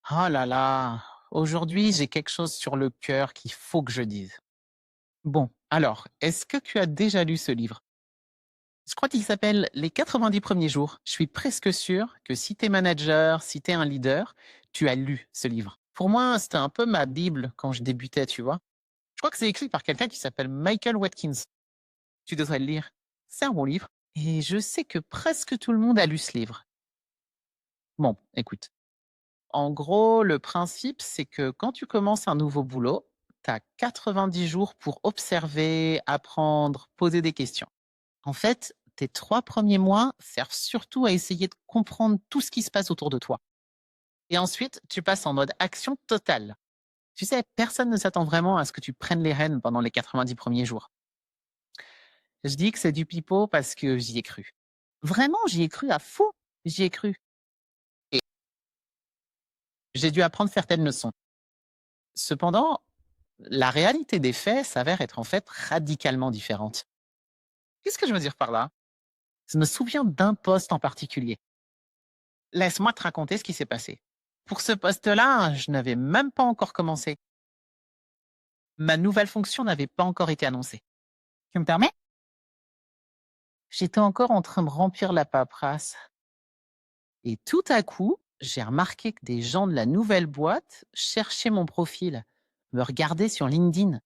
Oh là là, aujourd'hui j'ai quelque chose sur le cœur qu'il faut que je dise. Bon, alors, est-ce que tu as déjà lu ce livre? Je crois qu'il s'appelle Les 90 premiers jours. Je suis presque sûr que si t'es manager, si t'es un leader, tu as lu ce livre. Pour moi, c'était un peu ma bible quand je débutais, tu vois. Je crois que c'est écrit par quelqu'un qui s'appelle Michael Watkins. Tu devrais le lire. C'est un bon livre. Et je sais que presque tout le monde a lu ce livre. Bon, écoute. En gros, le principe, c'est que quand tu commences un nouveau boulot, tu as 90 jours pour observer, apprendre, poser des questions. En fait, tes 3 premiers mois servent surtout à essayer de comprendre tout ce qui se passe autour de toi. Et ensuite, tu passes en mode action totale. Tu sais, personne ne s'attend vraiment à ce que tu prennes les rênes pendant les 90 premiers jours. Je dis que c'est du pipeau parce que j'y ai cru. Vraiment, j'y ai cru à fond. J'y ai cru. Et j'ai dû apprendre certaines leçons. Cependant, la réalité des faits s'avère être en fait radicalement différente. Qu'est-ce que je veux dire par là? Je me souviens d'un poste en particulier. Laisse-moi te raconter ce qui s'est passé. Pour ce poste-là, je n'avais même pas encore commencé. Ma nouvelle fonction n'avait pas encore été annoncée. Tu me permets? J'étais encore en train de remplir la paperasse. Et tout à coup, j'ai remarqué que des gens de la nouvelle boîte cherchaient mon profil, me regardaient sur LinkedIn.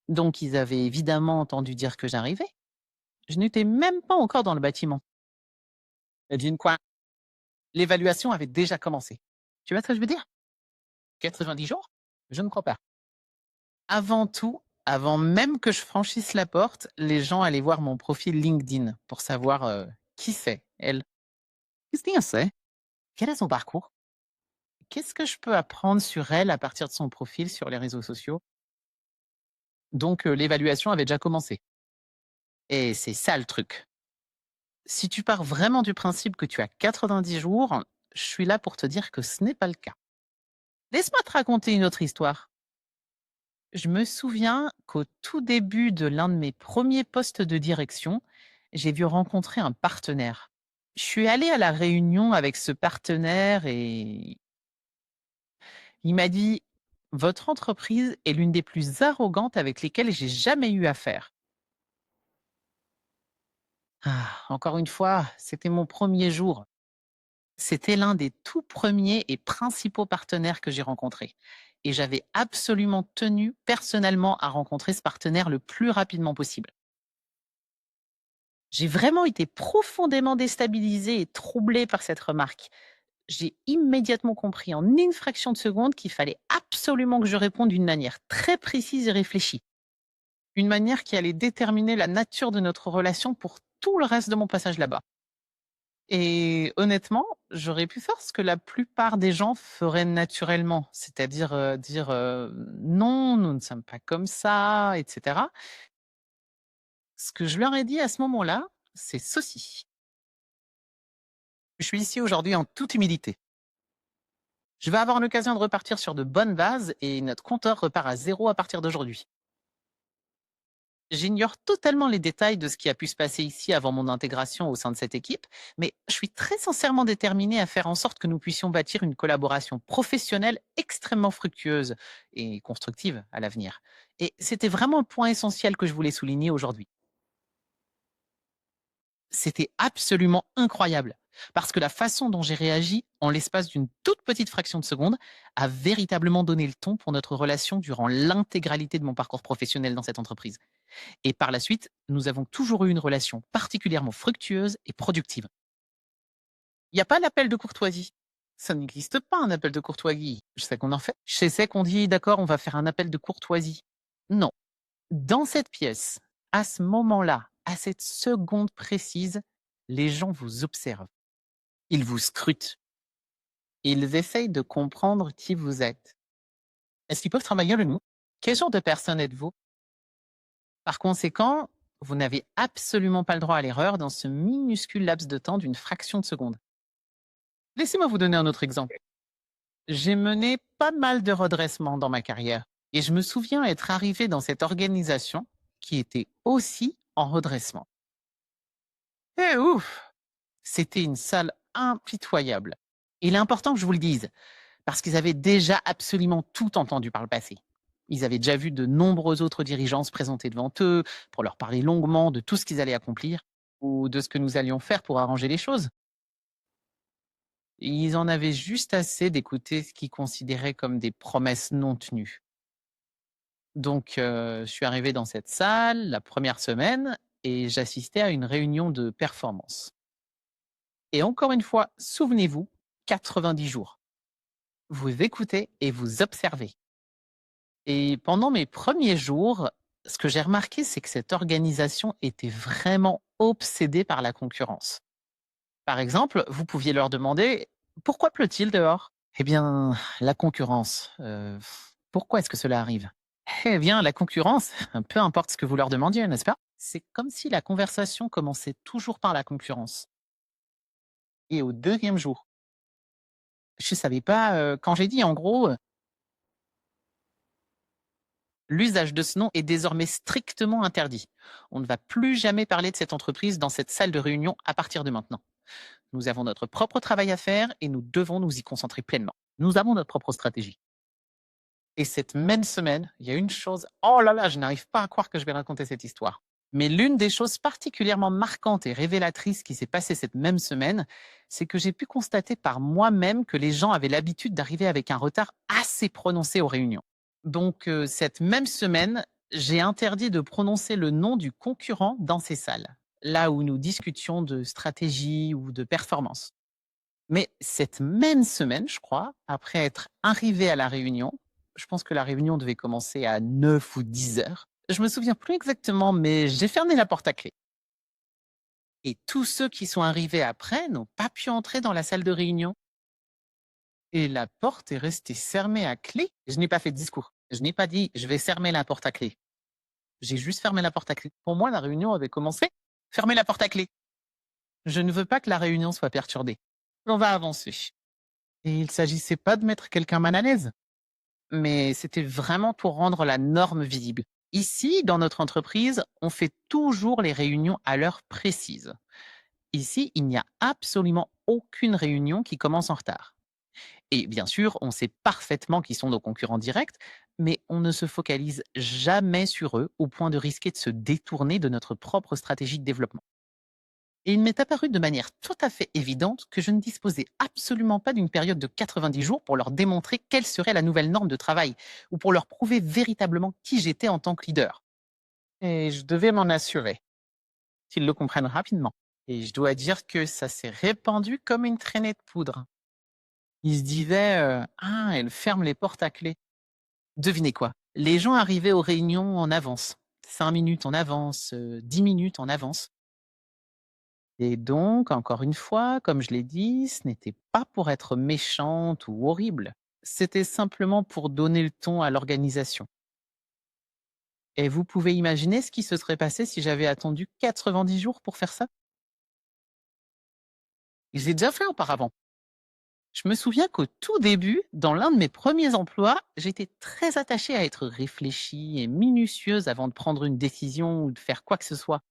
Donc ils avaient évidemment entendu dire que j'arrivais. Je n'étais même pas encore dans le bâtiment. Et d'une quoi? L'évaluation avait déjà commencé. Tu vois ce que je veux dire? 90 jours? Je ne crois pas. Avant tout, avant même que je franchisse la porte, les gens allaient voir mon profil LinkedIn pour savoir, qui c'est, elle. Qu'est-ce c'est? Quel est son parcours? Qu'est-ce que je peux apprendre sur elle à partir de son profil sur les réseaux sociaux? Donc, l'évaluation avait déjà commencé et c'est ça le truc. Si tu pars vraiment du principe que tu as 90 jours, je suis là pour te dire que ce n'est pas le cas. Laisse-moi te raconter une autre histoire. Je me souviens qu'au tout début de l'un de mes premiers postes de direction, j'ai dû rencontrer un partenaire. Je suis allée à la réunion avec ce partenaire et il m'a dit: «Votre entreprise est l'une des plus arrogantes avec lesquelles j'ai jamais eu affaire». Ah, encore une fois, c'était mon premier jour. C'était l'un des tout premiers et principaux partenaires que j'ai rencontrés. Et j'avais absolument tenu personnellement à rencontrer ce partenaire le plus rapidement possible. J'ai vraiment été profondément déstabilisée et troublée par cette remarque. J'ai immédiatement compris en une fraction de seconde qu'il fallait absolument que je réponde d'une manière très précise et réfléchie. Une manière qui allait déterminer la nature de notre relation pour tout le reste de mon passage là-bas. Et honnêtement, j'aurais pu faire ce que la plupart des gens feraient naturellement, c'est-à-dire dire non, nous ne sommes pas comme ça, etc. Ce que je leur ai dit à ce moment-là, c'est ceci. Je suis ici aujourd'hui en toute humilité. Je vais avoir l'occasion de repartir sur de bonnes bases et notre compteur repart à zéro à partir d'aujourd'hui. J'ignore totalement les détails de ce qui a pu se passer ici avant mon intégration au sein de cette équipe, mais je suis très sincèrement déterminé à faire en sorte que nous puissions bâtir une collaboration professionnelle extrêmement fructueuse et constructive à l'avenir. Et c'était vraiment un point essentiel que je voulais souligner aujourd'hui. C'était absolument incroyable. Parce que la façon dont j'ai réagi en l'espace d'une toute petite fraction de seconde a véritablement donné le ton pour notre relation durant l'intégralité de mon parcours professionnel dans cette entreprise. Et par la suite, nous avons toujours eu une relation particulièrement fructueuse et productive. Il n'y a pas d'appel de courtoisie. Ça n'existe pas un appel de courtoisie. Je sais qu'on en fait. Je sais qu'on dit d'accord, on va faire un appel de courtoisie. Non. Dans cette pièce, à ce moment-là, à cette seconde précise, les gens vous observent. Ils vous scrutent. Ils essayent de comprendre qui vous êtes. Est-ce qu'ils peuvent travailler le nous? Quel genre de personne êtes-vous? Par conséquent, vous n'avez absolument pas le droit à l'erreur dans ce minuscule laps de temps d'une fraction de seconde. Laissez-moi vous donner un autre exemple. J'ai mené pas mal de redressements dans ma carrière et je me souviens être arrivé dans cette organisation qui était aussi en redressement. Et ouf! C'était une salle impitoyable. Il est important que je vous le dise. parce qu'ils avaient déjà absolument tout entendu par le passé. Ils avaient déjà vu de nombreux autres dirigeants se présenter devant eux pour leur parler longuement de tout ce qu'ils allaient accomplir ou de ce que nous allions faire pour arranger les choses. Ils en avaient juste assez d'écouter ce qu'ils considéraient comme des promesses non tenues. Donc, je suis arrivé dans cette salle la première semaine et j'assistais à une réunion de performance. Et encore une fois, souvenez-vous, 90 jours. Vous écoutez et vous observez. Et pendant mes premiers jours, ce que j'ai remarqué, c'est que cette organisation était vraiment obsédée par la concurrence. Par exemple, vous pouviez leur demander: «Pourquoi pleut-il dehors?» «Eh bien, la concurrence. Pourquoi est-ce que cela arrive?» «Eh bien, la concurrence», peu importe ce que vous leur demandiez, n'est-ce pas? C'est comme si la conversation commençait toujours par la concurrence. Et au deuxième jour, je ne savais pas, quand j'ai dit en gros, l'usage de ce nom est désormais strictement interdit. On ne va plus jamais parler de cette entreprise dans cette salle de réunion à partir de maintenant. Nous avons notre propre travail à faire et nous devons nous y concentrer pleinement. Nous avons notre propre stratégie. Et cette même semaine, il y a une chose, oh là là, je n'arrive pas à croire que je vais raconter cette histoire. Mais l'une des choses particulièrement marquantes et révélatrices qui s'est passée cette même semaine, c'est que j'ai pu constater par moi-même que les gens avaient l'habitude d'arriver avec un retard assez prononcé aux réunions. Donc, cette même semaine, j'ai interdit de prononcer le nom du concurrent dans ces salles, là où nous discutions de stratégie ou de performance. Mais cette même semaine, je crois, après être arrivé à la réunion, je pense que la réunion devait commencer à 9 ou 10 heures. Je me souviens plus exactement, mais j'ai fermé la porte à clé. Et tous ceux qui sont arrivés après n'ont pas pu entrer dans la salle de réunion. Et la porte est restée fermée à clé. Je n'ai pas fait de discours. Je n'ai pas dit: «Je vais fermer la porte à clé». J'ai juste fermé la porte à clé. Pour moi, la réunion avait commencé. Fermez la porte à clé. Je ne veux pas que la réunion soit perturbée. On va avancer. Et il s'agissait pas de mettre quelqu'un mal à l'aise, mais c'était vraiment pour rendre la norme visible. Ici, dans notre entreprise, on fait toujours les réunions à l'heure précise. Ici, il n'y a absolument aucune réunion qui commence en retard. Et bien sûr, on sait parfaitement qui sont nos concurrents directs, mais on ne se focalise jamais sur eux au point de risquer de se détourner de notre propre stratégie de développement. Et il m'est apparu de manière tout à fait évidente que je ne disposais absolument pas d'une période de 90 jours pour leur démontrer quelle serait la nouvelle norme de travail ou pour leur prouver véritablement qui j'étais en tant que leader. Et je devais m'en assurer qu'ils le comprennent rapidement. Et je dois dire que ça s'est répandu comme une traînée de poudre. Ils se disaient «Ah, elle ferme les portes à clé». Devinez quoi? Les gens arrivaient aux réunions en avance. 5 minutes en avance, 10 minutes en avance. Et donc, encore une fois, comme je l'ai dit, ce n'était pas pour être méchante ou horrible. C'était simplement pour donner le ton à l'organisation. Et vous pouvez imaginer ce qui se serait passé si j'avais attendu 90 jours pour faire ça? J'ai déjà fait auparavant. Je me souviens qu'au tout début, dans l'un de mes premiers emplois, j'étais très attachée à être réfléchie et minutieuse avant de prendre une décision ou de faire quoi que ce soit.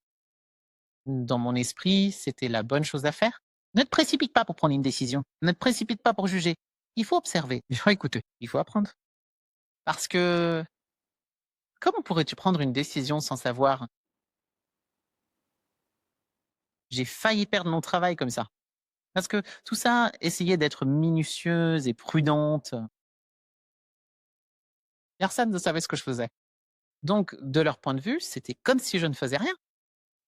Dans mon esprit, c'était la bonne chose à faire. Ne te précipite pas pour prendre une décision. Ne te précipite pas pour juger. Il faut observer. Il faut écouter. Il faut apprendre. Parce que comment pourrais-tu prendre une décision sans savoir? J'ai failli perdre mon travail comme ça. Parce que tout ça, essayer d'être minutieuse et prudente, personne ne savait ce que je faisais. Donc, de leur point de vue, c'était comme si je ne faisais rien.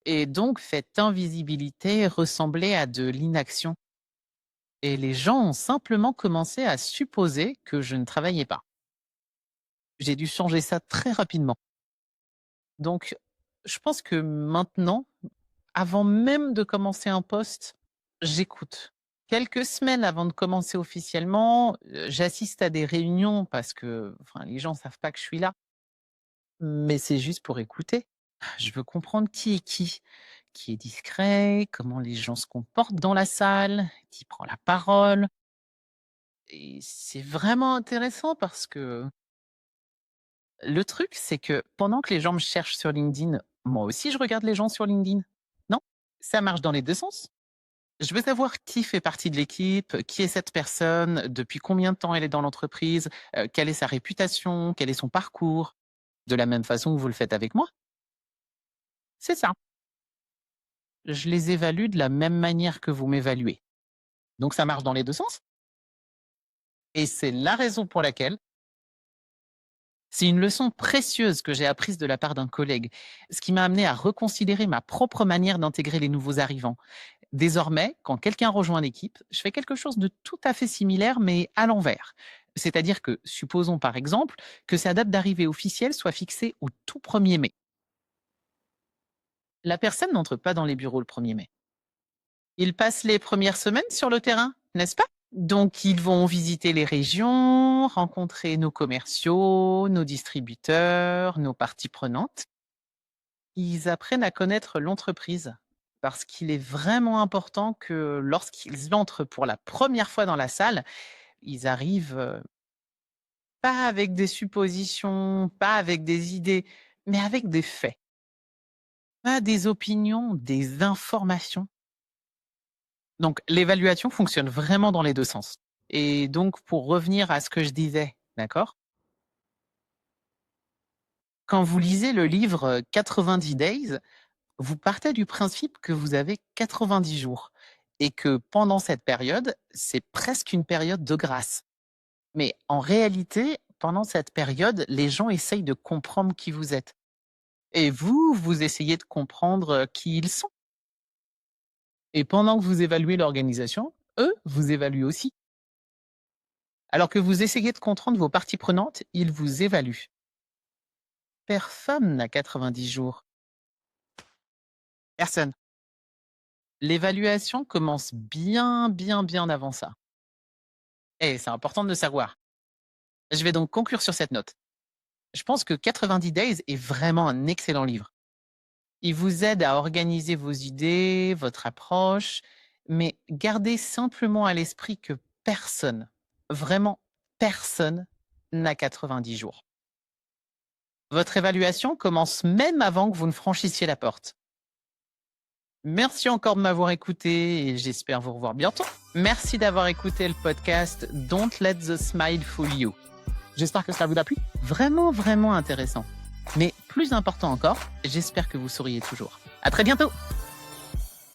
Et donc, cette invisibilité ressemblait à de l'inaction. Et les gens ont simplement commencé à supposer que je ne travaillais pas. J'ai dû changer ça très rapidement. Donc, je pense que maintenant, avant même de commencer un poste, j'écoute. Quelques semaines avant de commencer officiellement, j'assiste à des réunions parce que, enfin, les gens savent pas que je suis là, mais c'est juste pour écouter. Je veux comprendre qui est discret, comment les gens se comportent dans la salle, qui prend la parole. Et c'est vraiment intéressant parce que le truc, c'est que pendant que les gens me cherchent sur LinkedIn, moi aussi je regarde les gens sur LinkedIn. Non? Ça marche dans les 2 sens. Je veux savoir qui fait partie de l'équipe, qui est cette personne, depuis combien de temps elle est dans l'entreprise, quelle est sa réputation, quel est son parcours. De la même façon que vous le faites avec moi. C'est ça. Je les évalue de la même manière que vous m'évaluez. Donc ça marche dans les 2 sens et c'est la raison pour laquelle c'est une leçon précieuse que j'ai apprise de la part d'un collègue, ce qui m'a amené à reconsidérer ma propre manière d'intégrer les nouveaux arrivants. Désormais, quand quelqu'un rejoint l'équipe, je fais quelque chose de tout à fait similaire, mais à l'envers. C'est-à-dire que, supposons par exemple que sa date d'arrivée officielle soit fixée au tout 1er mai. La personne n'entre pas dans les bureaux le 1er mai. Il passe les premières semaines sur le terrain, n'est-ce pas? Donc, ils vont visiter les régions, rencontrer nos commerciaux, nos distributeurs, nos parties prenantes. Ils apprennent à connaître l'entreprise parce qu'il est vraiment important que lorsqu'ils entrent pour la première fois dans la salle, ils arrivent pas avec des suppositions, pas avec des idées, mais avec des faits. Pas des opinions, des informations. Donc, l'évaluation fonctionne vraiment dans les 2 sens. Et donc, pour revenir à ce que je disais, d'accord? Quand vous lisez le livre 90 Days, vous partez du principe que vous avez 90 jours et que pendant cette période, c'est presque une période de grâce. Mais en réalité, pendant cette période, les gens essayent de comprendre qui vous êtes. Et vous, vous essayez de comprendre qui ils sont. Et pendant que vous évaluez l'organisation, eux vous évaluent aussi. Alors que vous essayez de comprendre vos parties prenantes, ils vous évaluent. Personne n'a 90 jours. Personne. L'évaluation commence bien, bien, bien avant ça. Et c'est important de le savoir. Je vais donc conclure sur cette note. Je pense que 90 Days est vraiment un excellent livre. Il vous aide à organiser vos idées, votre approche, mais gardez simplement à l'esprit que personne, vraiment personne, n'a 90 jours. Votre évaluation commence même avant que vous ne franchissiez la porte. Merci encore de m'avoir écouté et j'espère vous revoir bientôt. Merci d'avoir écouté le podcast Don't Let the Smile Fool You. J'espère que cela vous a plu. Vraiment, vraiment intéressant. Mais plus important encore, j'espère que vous souriez toujours. À très bientôt!